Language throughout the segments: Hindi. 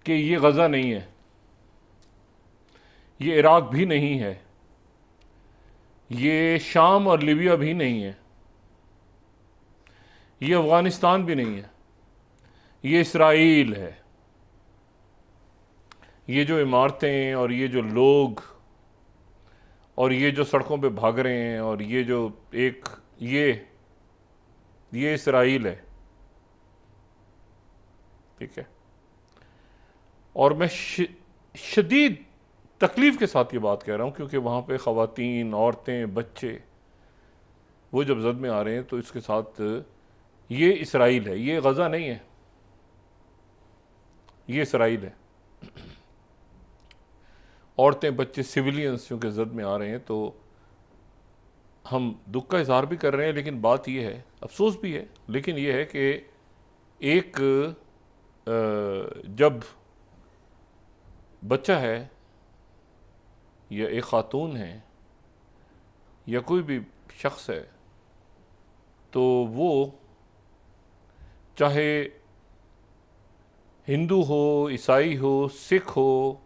कि ये गज़ा नहीं है, ये इराक भी नहीं है, ये शाम और लीबिया भी नहीं है, ये अफ़गानिस्तान भी नहीं है, ये इसराइल है। ये जो इमारतें और ये जो लोग और ये जो सड़कों पे भाग रहे हैं और ये जो एक ये इसराइल है। ठीक है। और मैं शदीद तकलीफ़ के साथ ये बात कह रहा हूँ, क्योंकि वहाँ पे ख़वातीन, औरतें, बच्चे वो जब जद में आ रहे हैं, तो इसके साथ ये इसराइल है, ये गज़ा नहीं है, ये इसराइल है। औरतें, बच्चे, सिविलियंस चूँकि जद में आ रहे हैं, तो हम दुख का इजहार भी कर रहे हैं, लेकिन बात यह है, अफसोस भी है, लेकिन यह है कि एक जब बच्चा है या एक ख़ातून है या कोई भी शख्स है, तो वो चाहे हिंदू हो, ईसाई हो, सिख हो,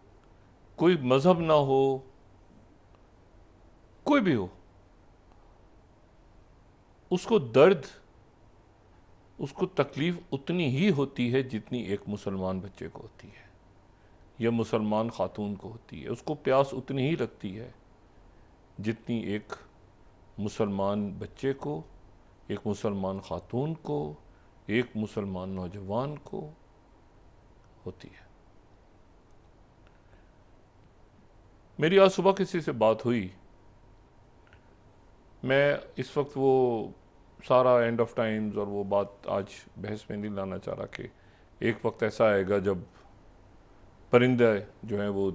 कोई मज़हब ना हो, कोई भी हो, उसको दर्द, उसको तकलीफ़ उतनी ही होती है जितनी एक मुसलमान बच्चे को होती है या मुसलमान ख़ातून को होती है। उसको प्यास उतनी ही लगती है जितनी एक मुसलमान बच्चे को, एक मुसलमान ख़ातून को, एक मुसलमान नौजवान को होती है। मेरी आज सुबह किसी से बात हुई, मैं इस वक्त वो सारा एंड ऑफ टाइम्स और वो बात आज बहस में नहीं लाना चाह रहा कि एक वक्त ऐसा आएगा जब परिंदे जो हैं वो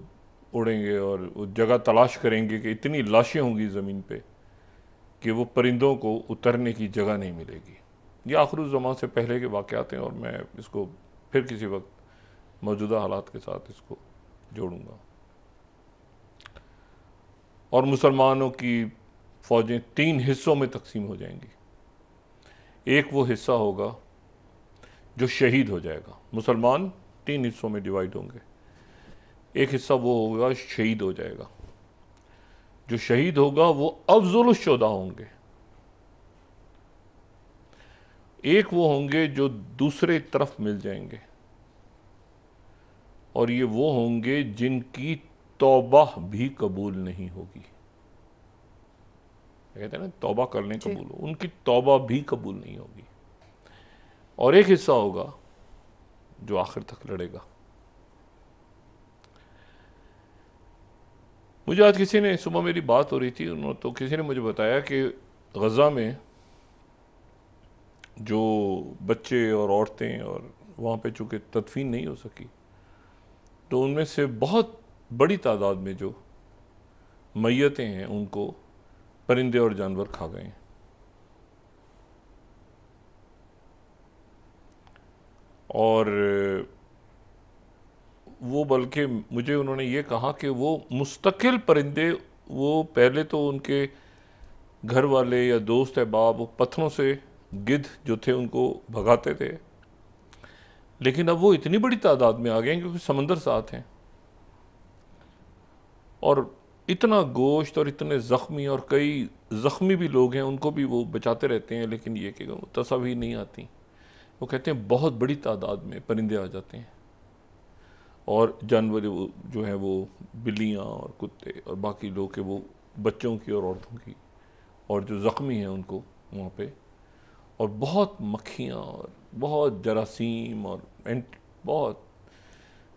उड़ेंगे और वो जगह तलाश करेंगे कि इतनी लाशें होंगी ज़मीन पे कि वो परिंदों को उतरने की जगह नहीं मिलेगी। ये आखिर ज़मान से पहले के वाक़यात हैं और मैं इसको फिर किसी वक्त मौजूदा हालात के साथ इसको जोड़ूंगा। और मुसलमानों की फ़ौजें 3 हिस्सों में तकसीम हो जाएंगी। एक वो हिस्सा होगा जो शहीद हो जाएगा, मुसलमान 3 हिस्सों में डिवाइड होंगे। एक हिस्सा वो होगा शहीद हो जाएगा, जो शहीद होगा वो अफजुल शुहदा होंगे। एक वो होंगे जो दूसरे तरफ मिल जाएंगे, और ये वो होंगे जिनकी तौबा भी कबूल नहीं होगी। कहते हैं ना, तौबा करने कबूल हो, उनकी तौबा भी कबूल नहीं होगी। और एक हिस्सा होगा जो आखिर तक लड़ेगा। मुझे आज किसी ने, सुबह मेरी बात हो रही थी, उन्होंने तो किसी ने मुझे बताया कि गज़ा में जो बच्चे और औरतें, और वहाँ पे चूँकि तदफीन नहीं हो सकी, तो उनमें से बहुत बड़ी तादाद में जो मैयतें हैं उनको परिंदे और जानवर खा गए हैं। और वो, बल्कि मुझे उन्होंने ये कहा कि वो मुस्तकिल परिंदे, वो पहले तो उनके घर वाले या दोस्त अहबाब वो पत्थरों से गिद्ध जो थे उनको भगाते थे, लेकिन अब वो इतनी बड़ी तादाद में आ गए हैं क्योंकि समंदर साथ हैं, और इतना गोश्त और इतने ज़ख्मी, और कई ज़ख्मी भी लोग हैं उनको भी वो बचाते रहते हैं, लेकिन ये कि तस्वीर नहीं आती। वो कहते हैं बहुत बड़ी तादाद में परिंदे आ जाते हैं, और जानवर जो हैं वो बिल्लियाँ और कुत्ते और बाकी लोग के, वो बच्चों की और औरतों की, और जो ज़ख्मी हैं उनको वहाँ पे, और बहुत मक्खियाँ और बहुत जरासीम, और बहुत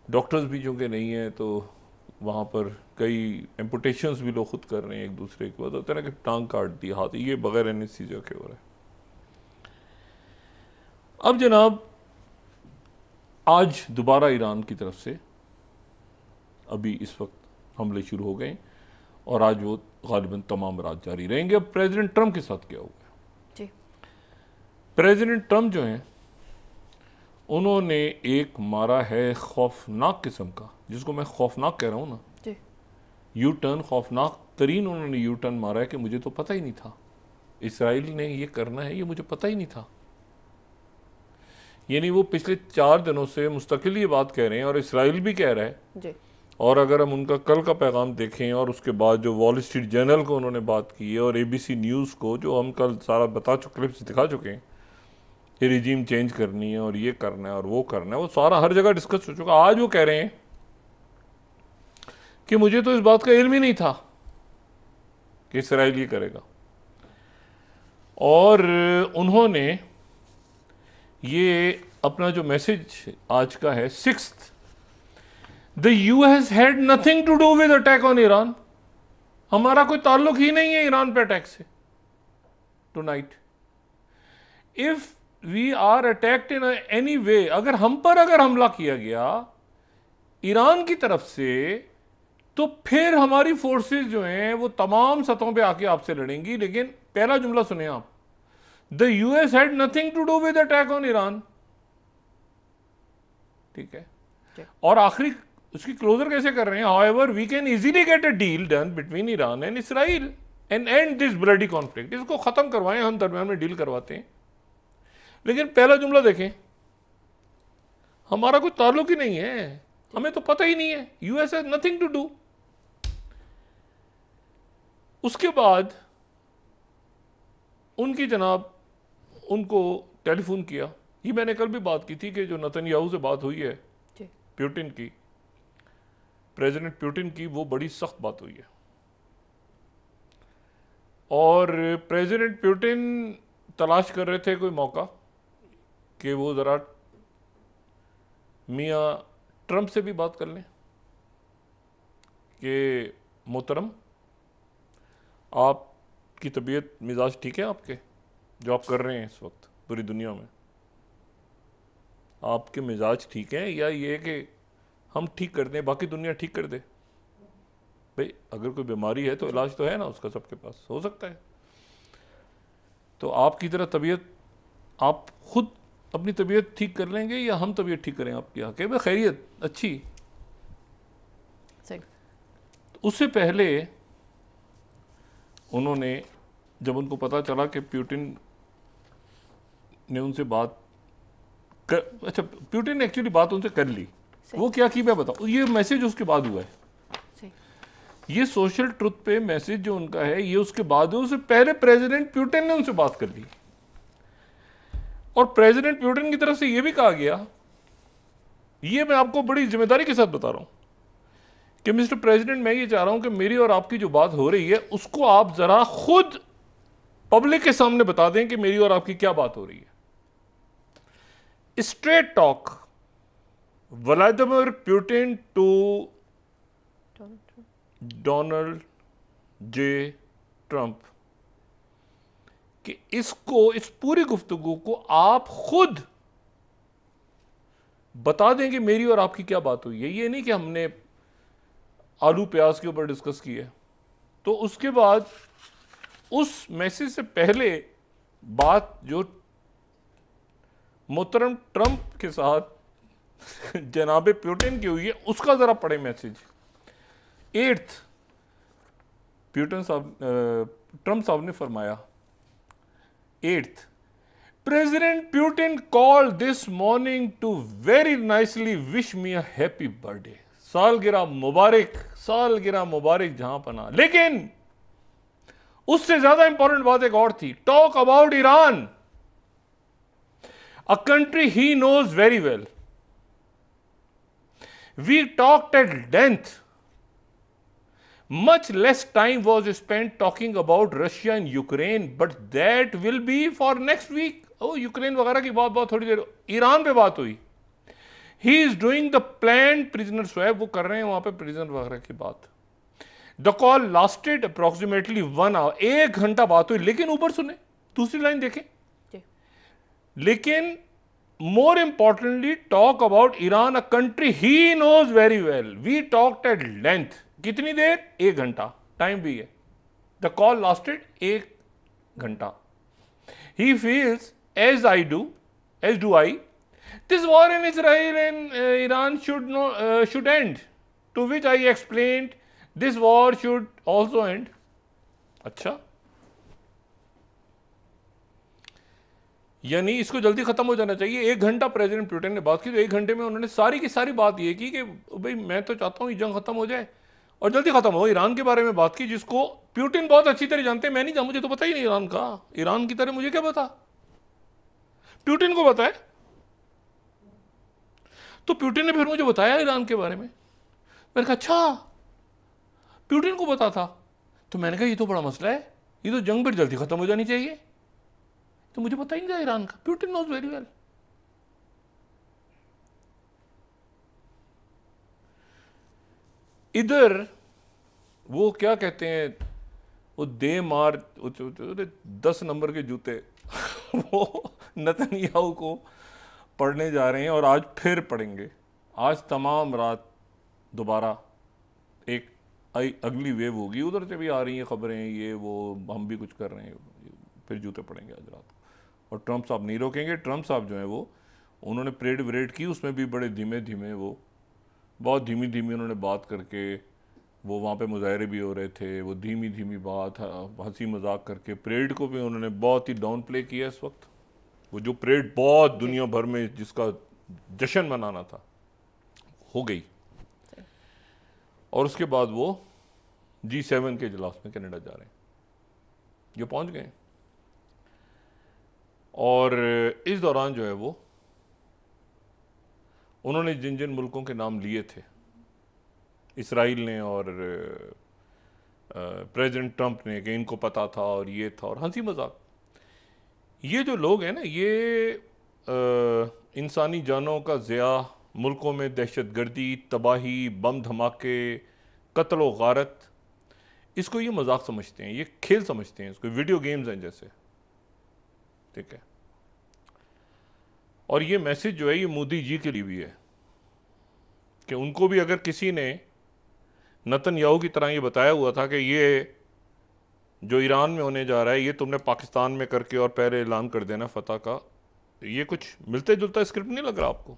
डॉक्टर्स भी जो कि नहीं हैं, तो वहाँ पर कई एम्पुटेशंस भी लोग खुद कर रहे हैं एक दूसरे के बाद, होता है ना कि टांग काट दी, हाथ, ये बगैर एनेस्थीसिया के हो रहा है। अब जनाब, आज दोबारा ईरान की तरफ से अभी इस वक्त हमले शुरू हो गए, और आज वो गालिबन तमाम रात जारी रहेंगे। अब प्रेसिडेंट ट्रंप के साथ क्या हुआ जी? प्रेसिडेंट ट्रंप जो हैं, उन्होंने एक मारा है खौफनाक किस्म का, जिसको मैं खौफनाक कह रहा हूँ ना, यू टर्न, खौफनाक तरीन उन्होंने यू टर्न मारा है कि मुझे तो पता ही नहीं था इसराइल ने ये करना है, ये मुझे पता ही नहीं था। यानी वो पिछले 4 दिनों से मुस्तकिल ये बात कह रहे हैं और इसराइल भी कह रहा है जी। और अगर हम उनका कल का पैगाम देखें और उसके बाद जो वॉल स्ट्रीट जर्नल को उन्होंने बात की है और ABC न्यूज़ को, जो हम कल सारा बता चुके, क्लिप्स दिखा चुके हैं, ये रिजीम चेंज करनी है और ये करना है और वो करना है, वो सारा हर जगह डिस्कस हो चुका। आज वो कह रहे हैं कि मुझे तो इस बात का इल्म ही नहीं था कि इसराइल ये करेगा। और उन्होंने ये अपना जो मैसेज आज का है 6th, the US had nothing to do with attack on Iran, हमारा कोई ताल्लुक ही नहीं है ईरान पे अटैक से। Tonight if we are attacked in any way, अगर हम पर अगर हमला किया गया ईरान की तरफ से, तो फिर हमारी फोर्सेस जो हैं वो तमाम सतहों पे आके आपसे लड़ेंगी। लेकिन पहला जुमला सुने आप, the US had nothing to do with attack on Iran. ठीक है, और आखिरी उसकी क्लोजर कैसे कर रहे हैं, however we can easily get a deal done between Iran and Israel and and this bloody conflict, इसको खत्म करवाएं, हम दरमियान में डील करवाते हैं। लेकिन पहला जुमला देखें, हमारा कोई ताल्लुक ही नहीं है, हमें तो पता ही नहीं है, US has nothing to do. उसके बाद उनकी जनाब उनको टेलीफोन किया, ये मैंने कल भी बात की थी कि जो नेतन्याहू से बात हुई है प्यूटिन की, प्रेसिडेंट प्यूटिन की, वो बड़ी सख्त बात हुई है। और प्रेसिडेंट प्यूटिन तलाश कर रहे थे कोई मौका कि वो ज़रा मियाँ ट्रंप से भी बात कर लें कि मोहतरम आपकी तबीयत मिजाज ठीक है, आपके जो आप कर रहे हैं इस वक्त पूरी दुनिया में, आपके मिजाज ठीक हैं, या ये कि हम ठीक कर दें बाकी दुनिया ठीक कर दे। भाई अगर कोई बीमारी है तो इलाज तो है ना उसका, सबके पास हो सकता है। तो आपकी तरह तबीयत, आप खुद अपनी तबीयत ठीक कर लेंगे या हम तबीयत ठीक करें आपकी आके? भाई खैरियत अच्छी। तो उससे पहले उन्होंने, जब उनको पता चला कि प्यूटिन ने उनसे बात अच्छा प्यूटिन ने एक्चुअली बात उनसे कर ली, वो क्या की मैं बताऊं, ये मैसेज उसके बाद हुआ है, ये सोशल ट्रुथ पे मैसेज जो उनका है ये उसके बाद हुआ, उससे पहले प्रेसिडेंट प्यूटिन ने उनसे बात कर ली। और प्रेसिडेंट प्यूटिन की तरफ से ये भी कहा गया, ये मैं आपको बड़ी जिम्मेदारी के साथ बता रहा हूं कि मिस्टर प्रेसिडेंट, मैं ये चाह रहा हूं कि मेरी और आपकी जो बात हो रही है उसको आप जरा खुद पब्लिक के सामने बता दें कि मेरी और आपकी क्या बात हो रही है। Straight talk, Vladimir Putin to Donald J Trump, कि इसको, इस पूरी गुफ्तगू को आप खुद बता दें कि मेरी और आपकी क्या बात हुई है। ये नहीं कि हमने आलू प्याज के ऊपर डिस्कस की है। तो उसके बाद उस मैसेज से पहले बात जो मोहतरम ट्रंप के साथ जनाबे पुतिन की हुई है, उसका जरा पढ़े मैसेज। 8th पुतिन साहब, ट्रंप साहब ने फरमाया, 8th, President Putin called this morning to very nicely wish me a happy birthday. सालगिरह मुबारक, सालगिरह मुबारक जहां पना। लेकिन उससे ज्यादा इंपॉर्टेंट बात एक और थी, talk about Iran, a country he knows very well. We talked at length. Much less time was spent talking about Russia and Ukraine, but that will be for next week. Ukraine वगैरह की बात थोड़ी देर, ईरान पे बात हुई। He is doing the planned prisoner swap, वो कर रहे हैं वहां पे प्रिजनर वगैरह की बात। The call lasted approximately 1 hour, 1 घंटा बात हुई। लेकिन ऊपर सुने, दूसरी लाइन देखें, लेकिन more importantly talk about Iran, a country he knows very well. We talked at length. कितनी देर? 1 घंटा, टाइम भी है। The call lasted 1 घंटा। He feels, as I do, as do I, this war in Israel and Iran should end. To which I explained, this war should also end. अच्छा, यानी इसको जल्दी खत्म हो जाना चाहिए। 1 घंटा प्रेसिडेंट पुतिन ने बात की, तो 1 घंटे में उन्होंने सारी की सारी बात ये की कि भाई मैं तो चाहता हूं ये जंग खत्म हो जाए और जल्दी खत्म हो। ईरान के बारे में बात की, जिसको पुतिन बहुत अच्छी तरह जानते हैं, मैं नहीं जानता, मुझे तो पता ही नहीं ईरान का। ईरान की तरह मुझे क्या पता, पुतिन को पता है। तो पुतिन ने फिर मुझे बताया ईरान के बारे में। मैंने कहा अच्छा, पुतिन को पता था। तो मैंने कहा ये तो बड़ा मसला है, ये तो जंग बड़ी जल्दी खत्म हो जानी चाहिए। तो मुझे पता ही नहीं था ईरान का। Putin knows very well. इधर वो क्या कहते हैं, वो दे मार 10 नंबर के जूते वो नेतन्याहू को पढ़ने जा रहे हैं और आज फिर पढ़ेंगे। आज तमाम रात दोबारा एक अगली वेव होगी, उधर से भी आ रही हैं खबरें, ये वो हम भी कुछ कर रहे हैं, फिर जूते पड़ेंगे आज रात को। और ट्रंप साहब नहीं रोकेंगे। ट्रंप साहब जो हैं वो, उन्होंने परेड वरेड की, उसमें भी बड़े धीमे धीमे, वो बहुत धीमी धीमी उन्होंने बात करके, वो वहाँ पे मुजाहरे भी हो रहे थे, वो धीमी धीमी बात, हंसी मजाक करके परेड को भी उन्होंने बहुत ही डाउन प्ले किया इस वक्त। वो जो परेड बहुत दुनिया भर में जिसका जश्न मनाना था, हो गई। और उसके बाद वो G7 के इजलास में कनाडा जा रहे हैं, ये पहुंच गए। और इस दौरान जो है वो उन्होंने जिन जिन मुल्कों के नाम लिए थे, इसराइल ने और प्रेसिडेंट ट्रंप ने, कि इनको पता था और ये था, और हंसी मजाक। ये जो लोग हैं ना, ये इंसानी जानों का ज़िया, मुल्कों में दहशतगर्दी, तबाही, बम धमाके, कत्ल व गारत, इसको ये मजाक समझते हैं, ये खेल समझते हैं, इसको वीडियो गेम्स हैं जैसे। ठीक है। और ये मैसेज जो है ये मोदी जी के लिए भी है कि उनको भी अगर किसी ने नेतन्याहू की तरह ये बताया हुआ था कि ये जो ईरान में होने जा रहा है ये तुमने पाकिस्तान में करके और पहले ऐलान कर देना फतह का, ये कुछ मिलते जुलता स्क्रिप्ट नहीं लग रहा आपको?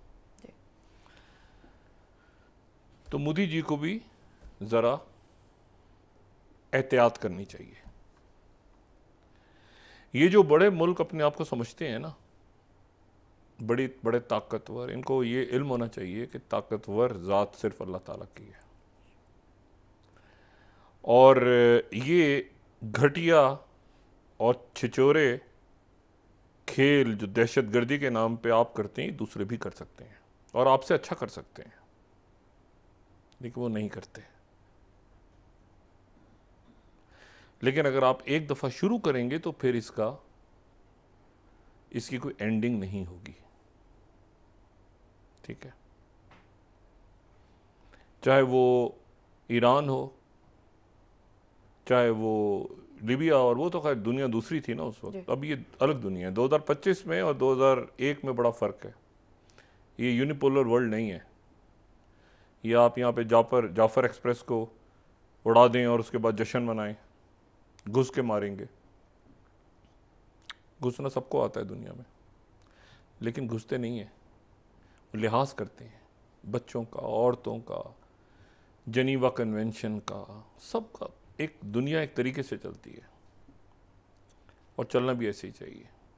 तो मोदी जी को भी जरा एहतियात करनी चाहिए। ये जो बड़े मुल्क अपने आप को समझते हैं ना बड़े बड़े ताकतवर, इनको ये इल्म होना चाहिए कि ताकतवर ज़ात सिर्फ अल्लाह ताला की है। और ये घटिया और छिचोरे खेल जो दहशतगर्दी के नाम पे आप करते हैं, दूसरे भी कर सकते हैं और आपसे अच्छा कर सकते हैं, लेकिन वो नहीं करते। लेकिन अगर आप एक दफ़ा शुरू करेंगे तो फिर इसकी कोई एंडिंग नहीं होगी। ठीक है। चाहे वो ईरान हो, चाहे वो लीबिया, और वो तो खैर दुनिया दूसरी थी ना उस वक्त, अब ये अलग दुनिया है। 2025 में और 2001 में बड़ा फ़र्क है। ये यूनिपोलर वर्ल्ड नहीं है। ये आप यहाँ पे जाफर एक्सप्रेस को उड़ा दें और उसके बाद जश्न मनाएं, घुस के मारेंगे। घुसना सबको आता है दुनिया में, लेकिन घुसते नहीं हैं, लिहाज करते हैं बच्चों का, औरतों का, जनीवा कन्वेंशन का, सबका। एक दुनिया एक तरीके से चलती है और चलना भी ऐसे ही चाहिए।